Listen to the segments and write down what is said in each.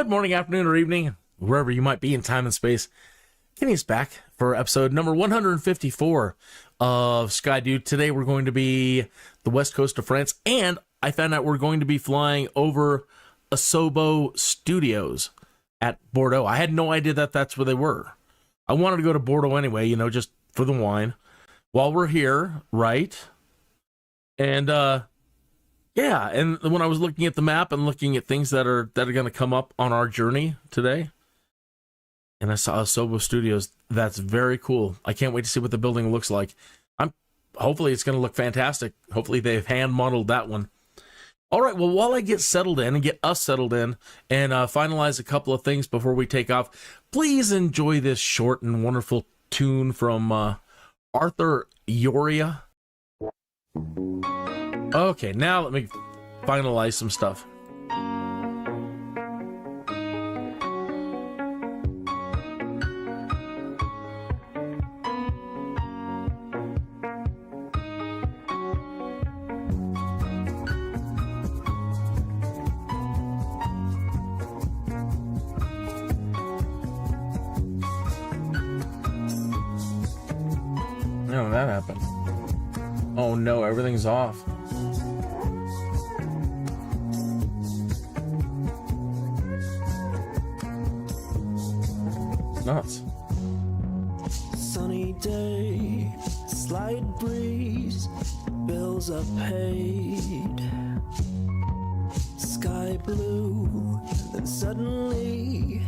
Good morning, afternoon, or evening, wherever you might be in time and space. Kenny's back for episode number 154 of Skydude. Today we're going to be the west coast of France, and I found out we're going to be flying over Asobo Studios at Bordeaux. I had no idea that that's where they were. I wanted to go to Bordeaux anyway, you know, just for the wine. While we're here, right? And, yeah, and when I was looking at the map and looking at things that are going to come up on our journey today, and I saw Asobo Studios. That's very cool. I can't wait to see what the building looks like. Hopefully it's going to look fantastic. Hopefully they've hand modeled that one. All right, well, while I get settled in and get us settled in and finalize a couple of things before we take off, please enjoy this short and wonderful tune from Arthur Yoria. Okay, now let me finalize some stuff. No, that happened. Oh no, everything's off. Nuts. Sunny day, slight breeze, bills are paid. Sky blue, then suddenly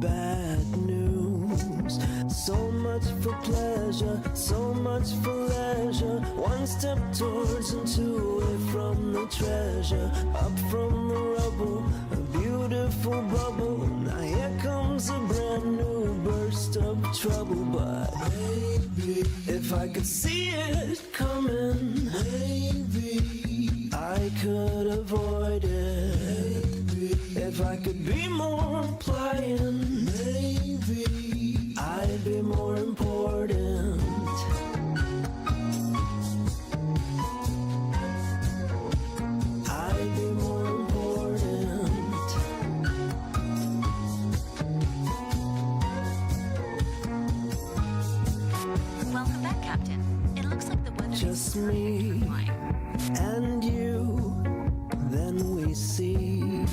bad news. So much for pleasure, so much for leisure. One step towards and two away from the treasure. Up from the rubble, a beautiful bubble. Now here comes a brand new burst of trouble. But maybe if I could see it coming, maybe I could avoid it. Maybe if I could be more pliant, maybe I'd be more important. I'd be more important. Welcome back, Captain. It looks like the weather Just is perfect me for flying. and you, then we see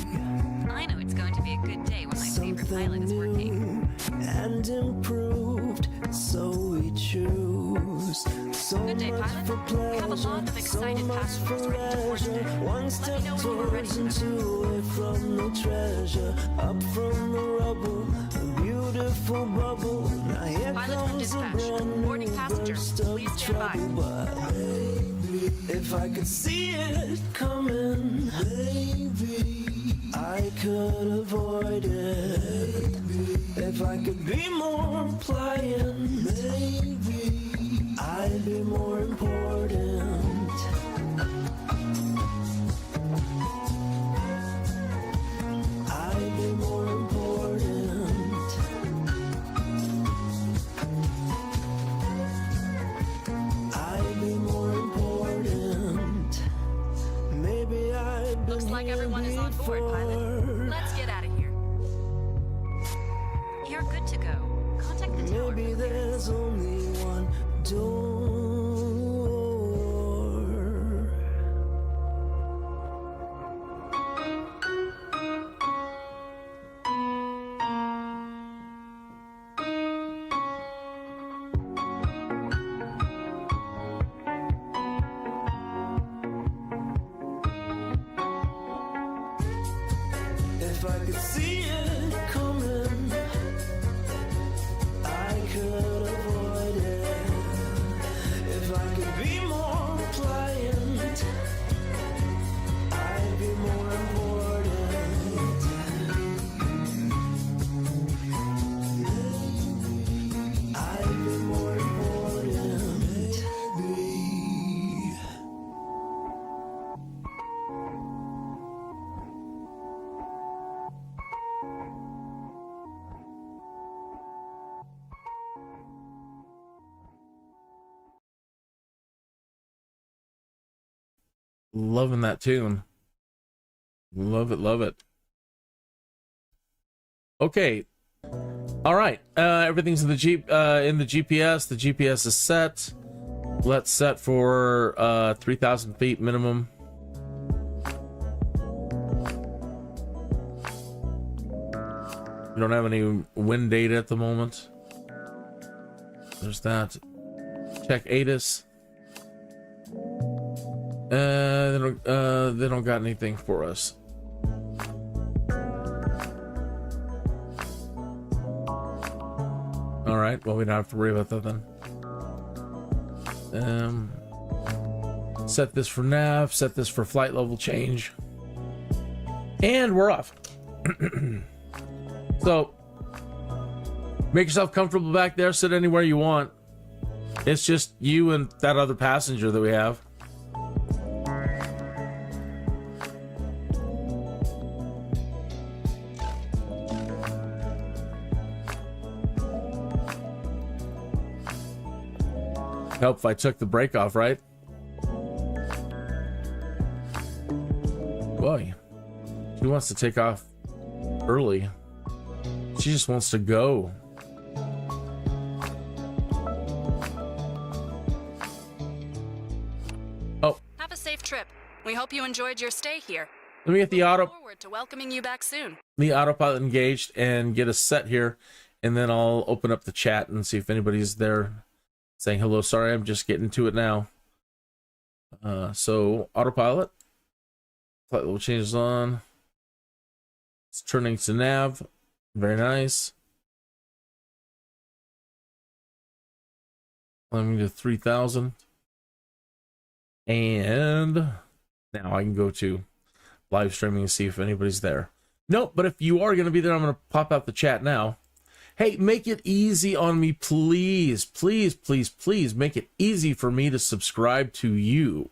I know it's going to be a good day when my favorite pilot is working. new and improved, so we choose. So Good day, much pilot. for We have a pleasure, lot of so excited much passengers for ready to board leisure. today. One Let step me know when you are ready, towards and sir. two away from the treasure. Up from the rubble, a beautiful bubble. Now here Pilot from comes a dispatch. brand Boarding new passenger. burst of Please stand by. trouble. But maybe if I could see it coming, maybe I could avoid it. If I could be more pliant, maybe I'd be more important. I'd be more important. I'd be more important. Maybe I'd be Looks like everyone is on board, pilot. Let's get out of here. You're good to go. Contact the tower. Maybe there's only one door. If I could see it coming, I could avoid it. If I could be more pliant, I'd be more important. I'd be more important. Maybe. Loving that tune. Love it, love it. Okay. All right. Everything's in the GPS. The GPS is set. Let's set for 3,000 feet minimum. We don't have any wind data at the moment. There's that. Check ATIS. They don't got anything for us. All right. Well, we don't have to worry about that then. Set this for nav. Set this for flight level change. And we're off. So, make yourself comfortable back there. Sit anywhere you want. It's just you and that other passenger that we have. Help if I took the brake off, right? Boy, she wants to take off early. She just wants to go. Oh. Have a safe trip. We hope you enjoyed your stay here. Let me get the Look forward to welcoming you back soon. the autopilot engaged and get us set here, and then I'll open up the chat and see if anybody's there saying hello. Sorry, I'm just getting to it now. So autopilot, flight level changes on. It's turning to nav. Very nice. Let me do 3,000. And now I can go to live streaming and see if anybody's there. Nope, but if you are going to be there, I'm going to pop out the chat now. Hey, make it easy on me, please. Please, please, please make it easy for me to subscribe to you.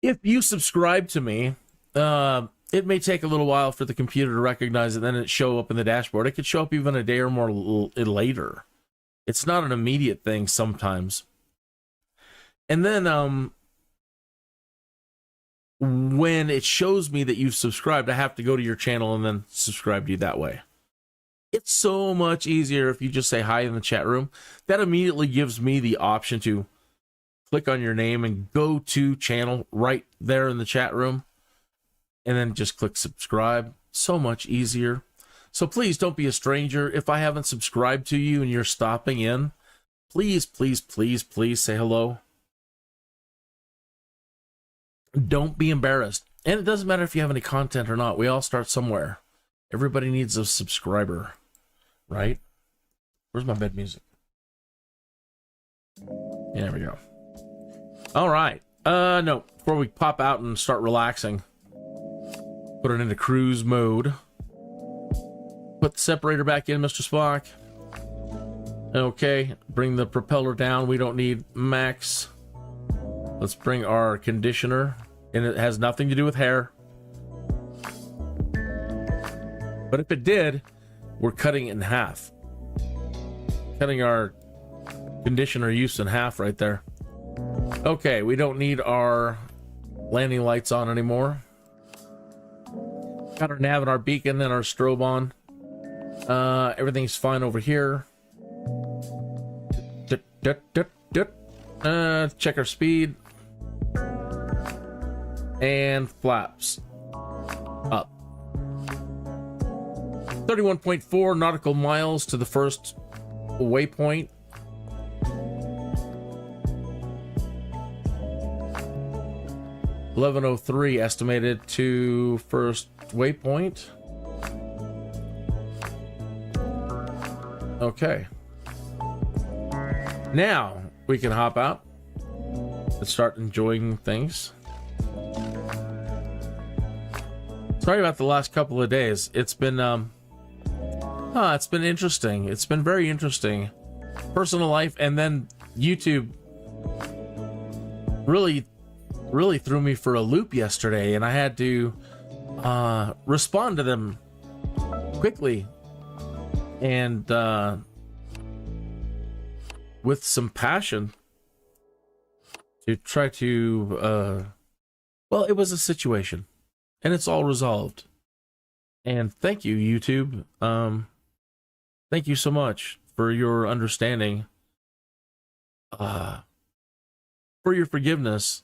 If you subscribe to me, it may take a little while for the computer to recognize it, then it show up in the dashboard. It could show up even a day or more later. It's not an immediate thing sometimes. And then when it shows me that you've subscribed, I have to go to your channel and then subscribe to you that way. It's so much easier if you just say hi in the chat room. That immediately gives me the option to click on your name and go to channel right there in the chat room. And then just click subscribe. So much easier. So please don't be a stranger. If I haven't subscribed to you and you're stopping in, please, please, please, please say hello. Don't be embarrassed. And it doesn't matter if you have any content or not. We all start somewhere. Everybody needs a subscriber, right? Where's my bed music? Yeah, there we go. All right. No, before we pop out and start relaxing, put it into cruise mode. Put the separator back in, Mr. Spock. Okay, bring the propeller down. We don't need max. Let's bring our conditioner, and it has nothing to do with hair. But if it did, we're cutting it in half. Cutting our conditioner use in half right there. Okay, we don't need our landing lights on anymore. Got our nav and our beacon and our strobe on. Everything's fine over here. Check our speed. And flaps up. 31.4 nautical miles to the first waypoint. $11.03 estimated to first waypoint. Okay. Now we can hop out and start enjoying things. Sorry about the last couple of days. It's been it's been interesting. It's been very interesting. Personal life, and then YouTube really threw me for a loop yesterday, and I had to respond to them quickly and with some passion to try to well, it was a situation, and it's all resolved. And thank you, YouTube. Thank you so much for your understanding, for your forgiveness.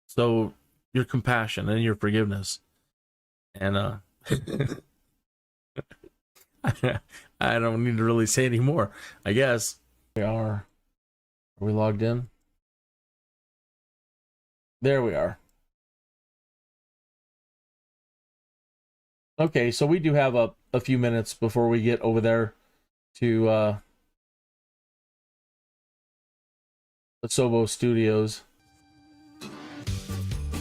So your compassion and your forgiveness. And I don't need to really say any more, I guess. Are we logged in? There we are. Okay, so we do have a few minutes before we get over there to Asobo Studios.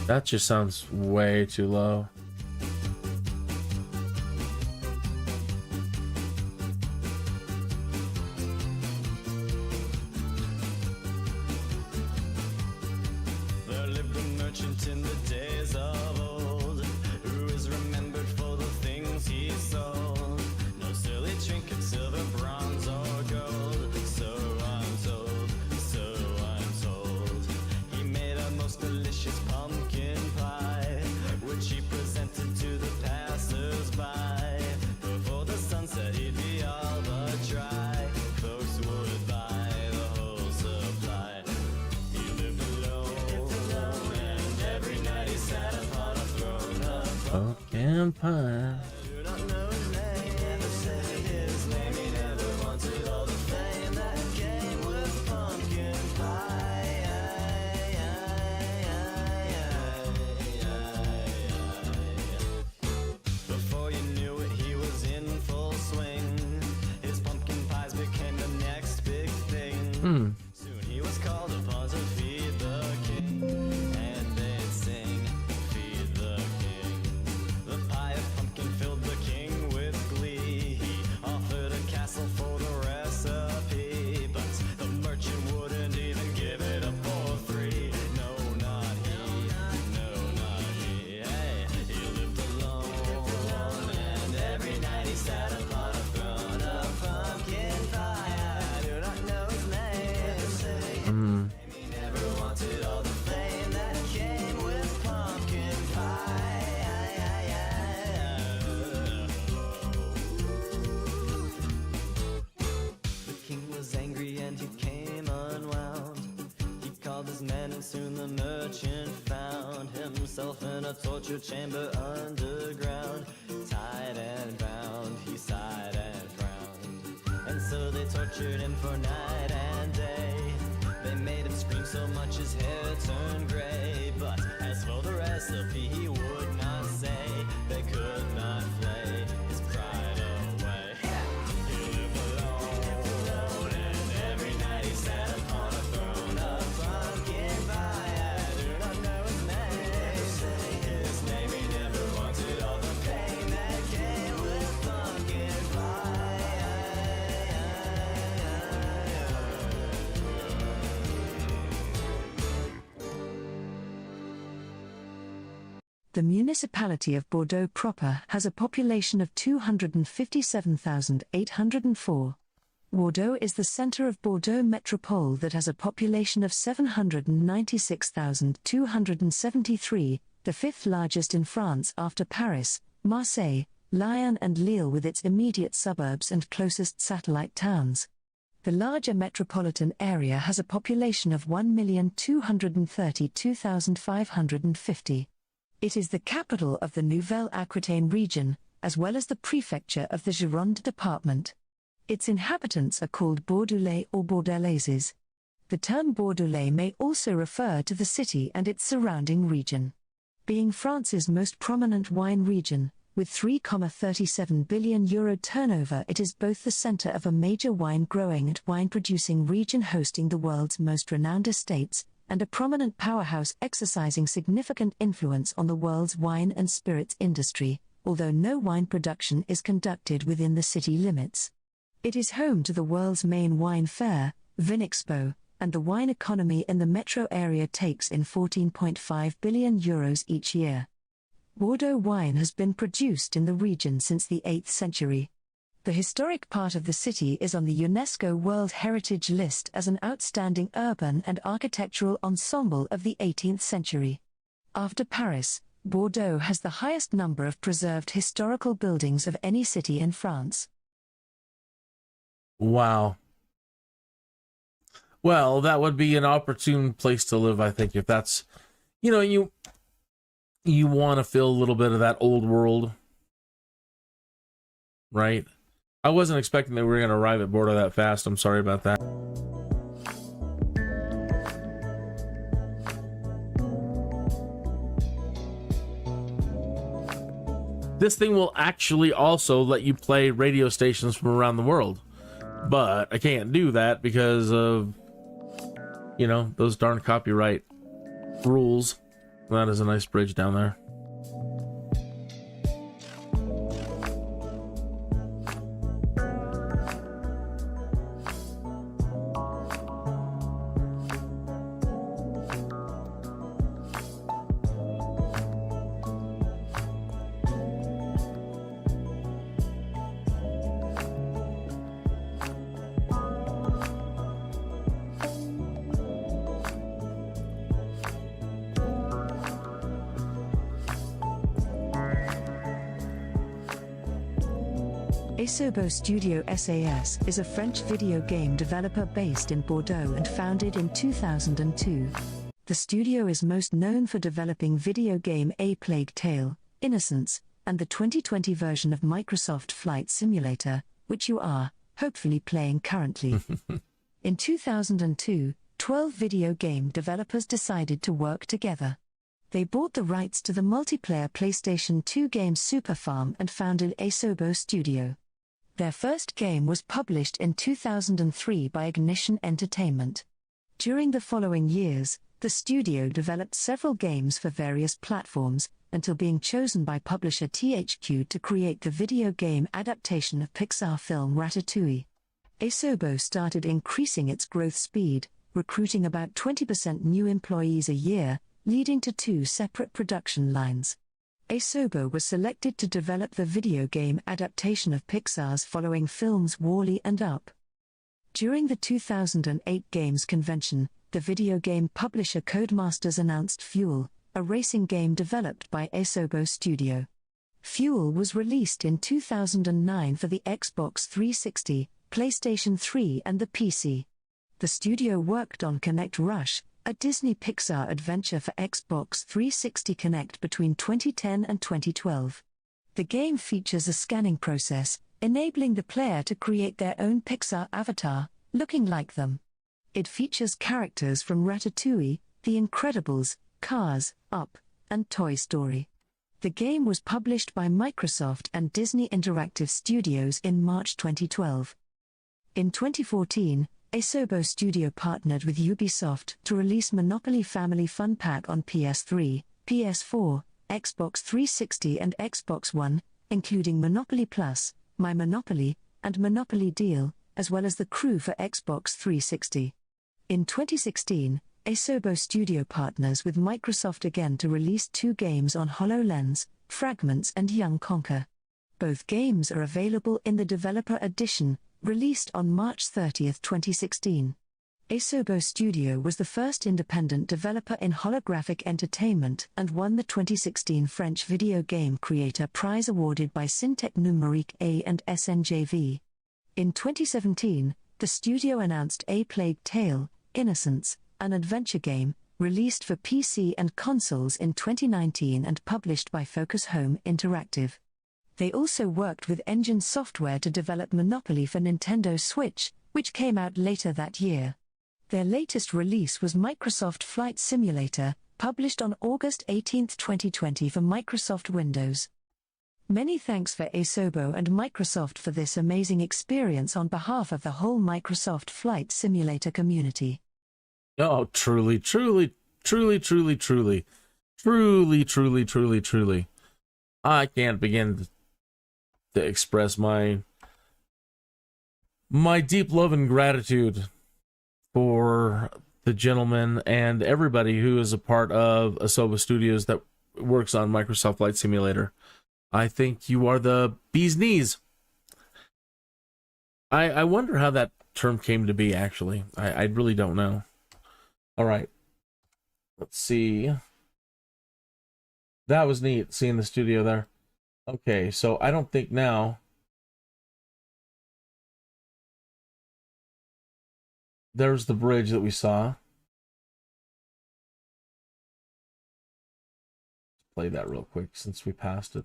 That just sounds way too low. There lived a merchant in the days of old, who is remembered for the things he sold. No silly trinkets, silver, bronze, or gold. So I'm told, so I'm told. He made a most delicious pumpkin pie, which he presented to the passers-by. Before the sunset, he'd be all but dry. Folks would buy the whole supply. He lived alone, and every night he sat upon a throne of Pumpkin pie. do not know his name, never said his name. He never wanted all the fame that came with pumpkin pie. Before you knew it, he was in full swing. His pumpkin pies became the next big thing. Soon he was called upon to feed the king, and they'd sing, feed the king. The pie of pumpkin filled the king with glee. He offered a castle for the recipe, but the merchant wouldn't even give it up for free. No, not he, no, not he. Hey, he lived alone, and every night he sat upon a throne of pumpkin pie. I do not know his name. He never wanted all the fame that came with pumpkin pie. The king was angry and he came unwound. He called his men and soon the merchant found himself in a torture chamber underground. Tied and bound, he sighed and frowned. And so they tortured him for night and day. They made him scream so much his hair turned gray. But as for the recipe, he would not say. They could not flay his pride away. He lived alone, and every night he sat upon a throne of pumpkin pie. I do not know his name. His name, he never wanted all the pain that came with pumpkin pie. The municipality of Bordeaux proper has a population of 257,804. Bordeaux is the centre of Bordeaux Metropole that has a population of 796,273, the fifth largest in France after Paris, Marseille, Lyon and Lille with its immediate suburbs and closest satellite towns. The larger metropolitan area has a population of 1,232,550. It is the capital of the Nouvelle-Aquitaine region, as well as the prefecture of the Gironde department. Its inhabitants are called Bordelais or Bordelaises. The term Bordelais may also refer to the city and its surrounding region. Being France's most prominent wine region, with €3.37 billion turnover, it is both the centre of a major wine-growing and wine-producing region hosting the world's most renowned estates, and a prominent powerhouse exercising significant influence on the world's wine and spirits industry, although no wine production is conducted within the city limits. It is home to the world's main wine fair, Vinexpo, and the wine economy in the metro area takes in €14.5 billion each year. Bordeaux wine has been produced in the region since the 8th century. The historic part of the city is on the UNESCO World Heritage List as an outstanding urban and architectural ensemble of the 18th century. After Paris, Bordeaux has the highest number of preserved historical buildings of any city in France. Wow. Well, that would be an opportune place to live, I think, if that's, you know, you want to feel a little bit of that old world, right? I wasn't expecting that we were going to arrive at Bordeaux that fast. I'm sorry about that. This thing will actually also let you play radio stations from around the world. But I can't do that because of, you know, those darn copyright rules. That is a nice bridge down there. Asobo Studio SAS is a French video game developer based in Bordeaux and founded in 2002. The studio is most known for developing video game A Plague Tale, Innocence, and the 2020 version of Microsoft Flight Simulator, which you are, hopefully, playing currently. In 2002, 12 video game developers decided to work together. They bought the rights to the multiplayer PlayStation 2 game Super Farm and founded Asobo Studio. Their first game was published in 2003 by Ignition Entertainment. During the following years, the studio developed several games for various platforms, until being chosen by publisher THQ to create the video game adaptation of Pixar film Ratatouille. Asobo started increasing its growth speed, recruiting about 20% new employees a year, leading to 2 separate production lines. Asobo was selected to develop the video game adaptation of Pixar's following films Wall-E and Up. During the 2008 Games Convention, the video game publisher Codemasters announced Fuel, a racing game developed by Asobo Studio. Fuel was released in 2009 for the Xbox 360, PlayStation 3 and the PC. The studio worked on Connect Rush, a Disney Pixar adventure for Xbox 360 Connect between 2010 and 2012. The game features a scanning process, enabling the player to create their own Pixar avatar, looking like them. It features characters from Ratatouille, The Incredibles, Cars, Up, and Toy Story. The game was published by Microsoft and Disney Interactive Studios in March 2012. In 2014, Asobo Studio partnered with Ubisoft to release Monopoly Family Fun Pack on PS3, PS4, Xbox 360 and Xbox One, including Monopoly Plus, My Monopoly, and Monopoly Deal, as well as the Crew for Xbox 360. In 2016, Asobo Studio partners with Microsoft again to release 2 games on HoloLens, Fragments and Young Conquer. Both games are available in the Developer Edition, released on March 30, 2016. Asobo Studio was the first independent developer in holographic entertainment and won the 2016 French Video Game Creator Prize awarded by Syntec Numérique A and SNJV. In 2017, the studio announced A Plague Tale, Innocence, an adventure game, released for PC and consoles in 2019 and published by Focus Home Interactive. They also worked with Engine Software to develop Monopoly for Nintendo Switch, which came out later that year. Their latest release was Microsoft Flight Simulator, published on August 18, 2020 for Microsoft Windows. Many thanks for Asobo and Microsoft for this amazing experience on behalf of the whole Microsoft Flight Simulator community. Oh, truly, truly, truly, truly, truly, truly, truly, truly, truly. I can't begin to express my deep love and gratitude for the gentleman and everybody who is a part of Asobo Studios that works on Microsoft Flight Simulator. I think you are the bee's knees. I wonder how that term came to be, actually. I really don't know. All right. Let's see. That was neat, seeing the studio there. Okay, so I don't think now... There's the bridge that we saw. Play that real quick since we passed it.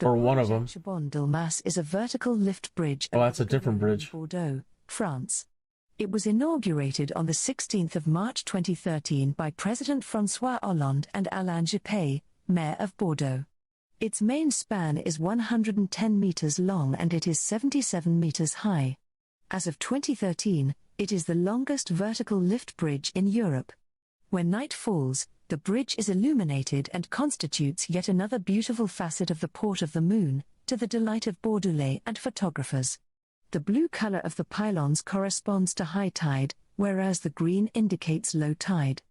Or one of them. Bordeaux is a vertical lift bridge. Oh, that's a different bridge. Bordeaux, France. It was inaugurated on the 16th of March 2013 by President François Hollande and Alain Juppé, Mayor of Bordeaux. Its main span is 110 meters long and it is 77 meters high. As of 2013, it is the longest vertical lift bridge in Europe. When night falls, the bridge is illuminated and constitutes yet another beautiful facet of the Port of the Moon, to the delight of Bordelais and photographers. The blue color of the pylons corresponds to high tide, whereas the green indicates low tide.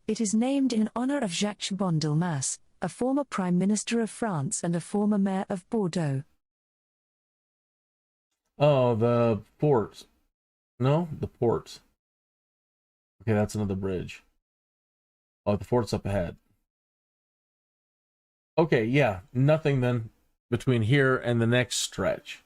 It is named in honor of Jacques Bondelmas, a former Prime Minister of France and a former Mayor of Bordeaux. Oh, the port. No, the port. Okay, that's another bridge. Oh, the fort's up ahead. Okay, yeah, nothing then between here and the next stretch.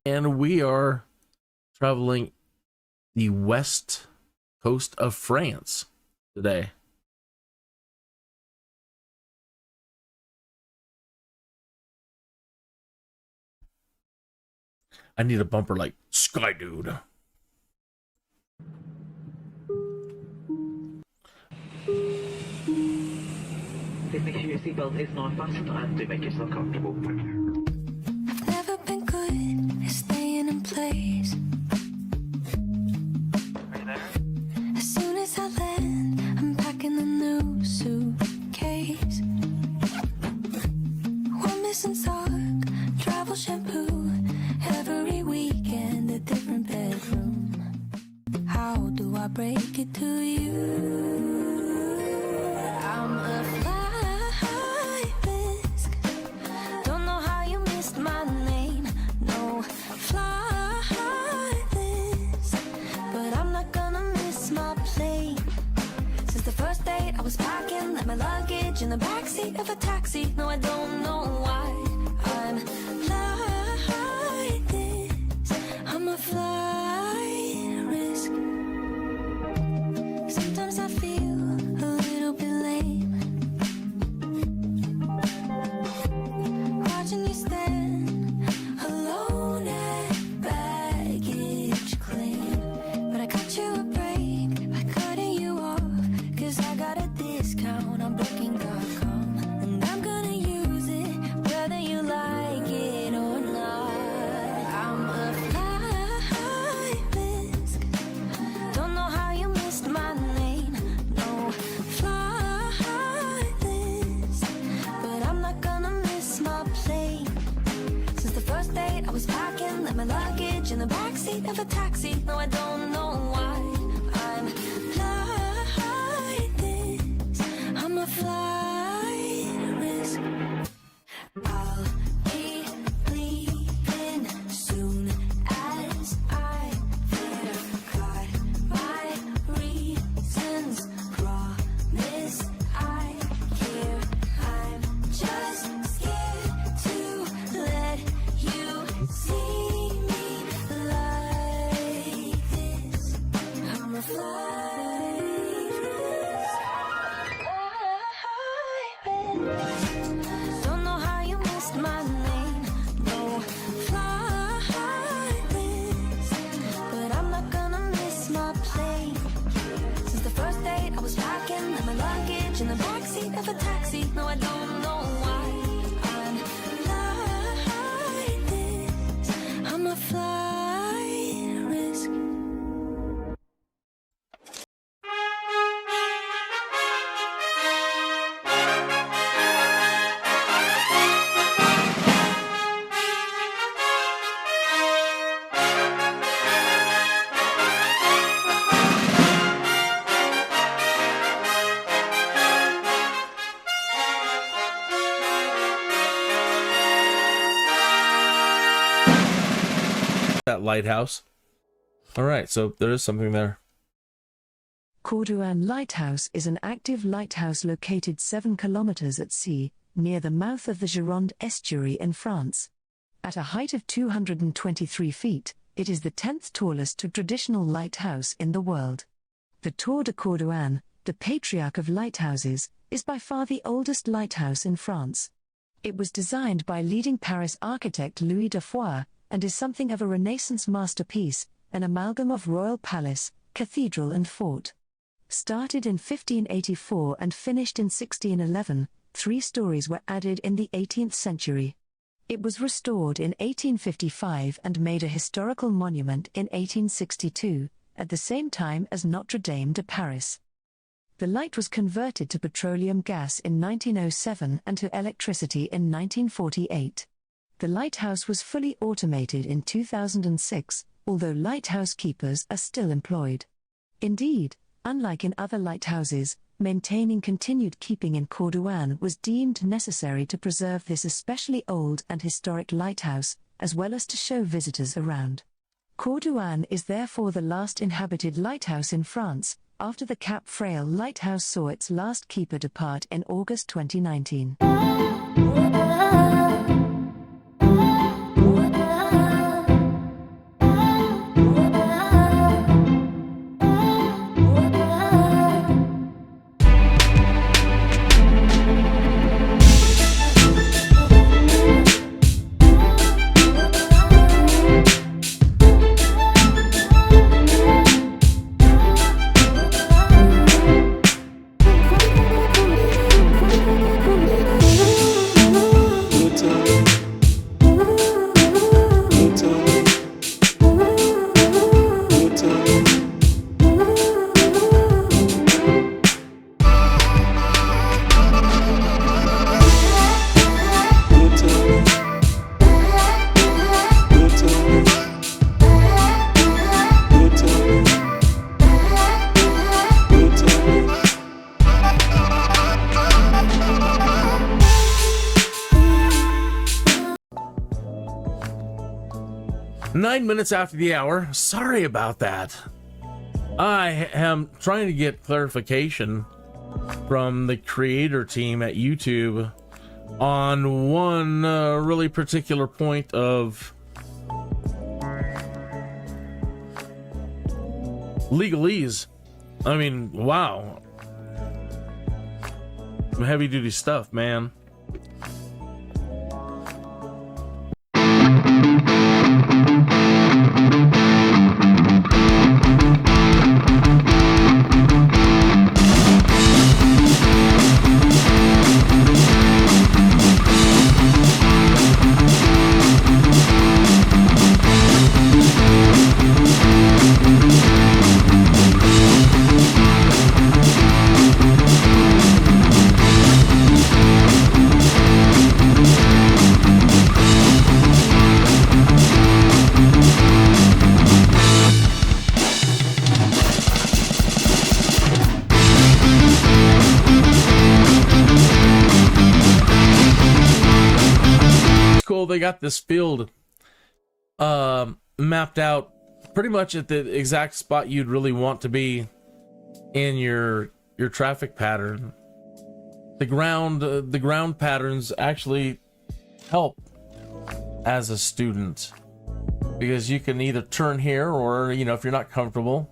And we are traveling the west coast of France today. I need a bumper like Skydude. Please make sure your seatbelt is not fastened and do make yourself comfortable. I've never been good at staying in place. Are you there? As soon as I land, I'm packing a new suitcase. One missing sock, travel shampoo. Every weekend, a different bedroom. How do I break it to you? I'm a flight risk. Don't know how you missed my name. No flight list. But I'm not gonna miss my plane. Since the first date, I was packing like my luggage in the backseat of a taxi. No, I don't know why I'm like this. I'm a flight risk. Sometimes I feel a little bit lame, watching you stand alone at baggage claim. But I cut you a break by cutting you off, 'cause I got a discount on booking.com, and I'm gonna use it whether you like it or not. I'm a flight risk. Don't know how you missed my name. No flight list. But I'm not gonna miss my plane. Since the first date, I was packing like my luggage in the backseat of a taxi. No, I don't know why I'm like this. I'm a flight risk. I'll be leaving soon as I verify my reasons. Promise I care. I'm just scared to let you see me like this. I'm a flight risk. that lighthouse. All right, so there is something there. Cordouen Lighthouse is an active lighthouse located 7 kilometers at sea, near the mouth of the Gironde estuary in France. At a height of 223 feet, it is the 10th tallest traditional lighthouse in the world. The Tour de Cordouen, the patriarch of lighthouses, is by far the oldest lighthouse in France. It was designed by leading Paris architect Louis de Foix, and is something of a Renaissance masterpiece, an amalgam of royal palace, cathedral and fort. Started in 1584 and finished in 1611, 3 stories were added in the 18th century. It was restored in 1855 and made a historical monument in 1862, at the same time as Notre Dame de Paris. The light was converted to petroleum gas in 1907 and to electricity in 1948. The lighthouse was fully automated in 2006, although lighthouse keepers are still employed. Indeed, unlike in other lighthouses, maintaining continued keeping in Cordouen was deemed necessary to preserve this especially old and historic lighthouse, as well as to show visitors around. Cordouen is therefore the last inhabited lighthouse in France, after the Cap Frail lighthouse saw its last keeper depart in August 2019. 9 minutes after the hour. Sorry about that. I am trying to get clarification from the creator team at YouTube on one really particular point of legalese. I mean, wow. Some heavy duty stuff, man. They got this field mapped out pretty much at the exact spot you'd really want to be in your traffic pattern. The ground patterns actually help as a student, because you can either turn here or, you know, if you're not comfortable,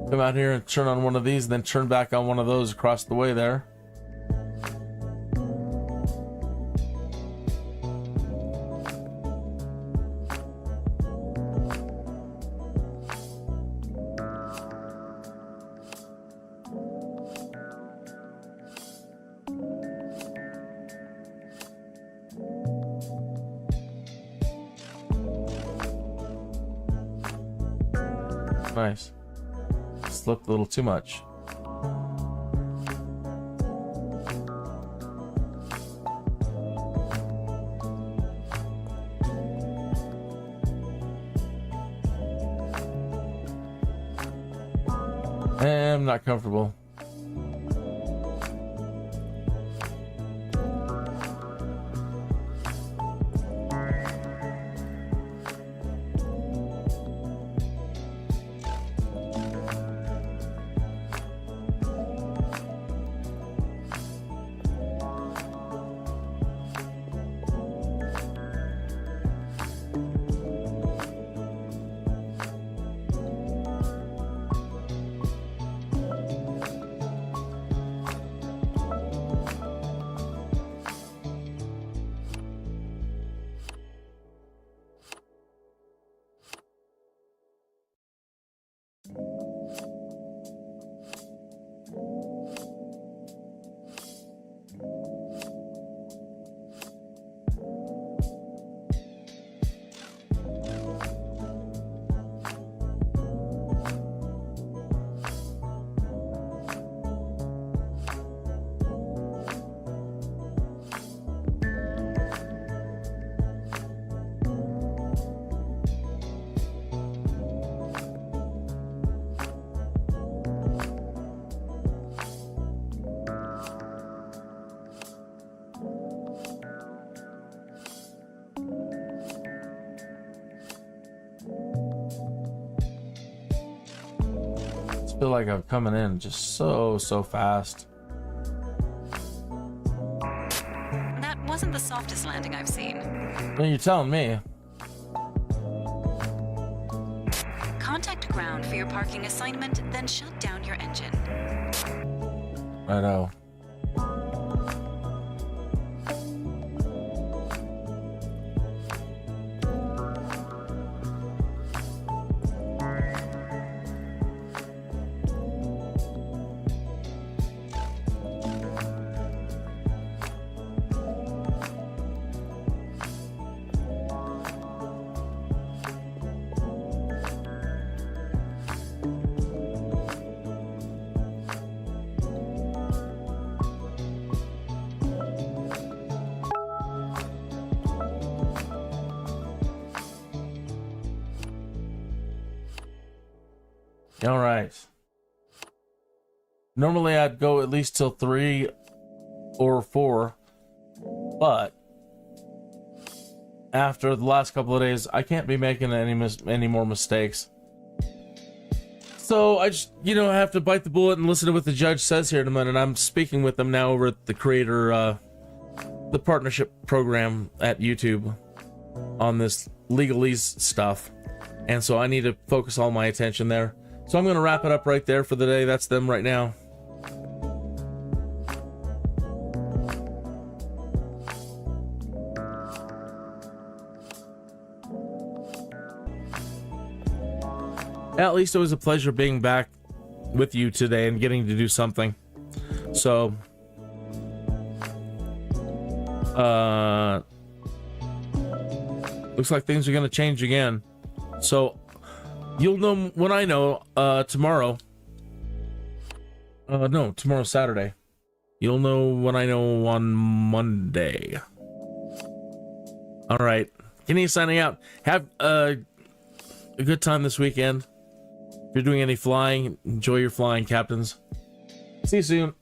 come out here and turn on one of these and then turn back on one of those across the way there. Nice. Slipped a little too much. I'm not comfortable. feel like I'm coming in just so fast. That wasn't the softest landing I've seen. Well, you're telling me. Contact ground for your parking assignment, then shut down your engine. Righto. All right. Normally I'd go at least till 3 or 4, but after the last couple of days, I can't be making any more mistakes. So I just, have to bite the bullet and listen to what the judge says here in a minute. I'm speaking with them now over at the creator, the partnership program at YouTube on this legalese stuff. And so I need to focus all my attention there. So I'm going to wrap it up right there for the day. That's them right now. At least it was a pleasure being back with you today and getting to do something. So, looks like things are going to change again. So, you'll know when I know, tomorrow. No, tomorrow's Saturday. You'll know when I know on Monday. All right. Kenny signing out. Have a good time this weekend. If you're doing any flying, enjoy your flying, captains. See you soon.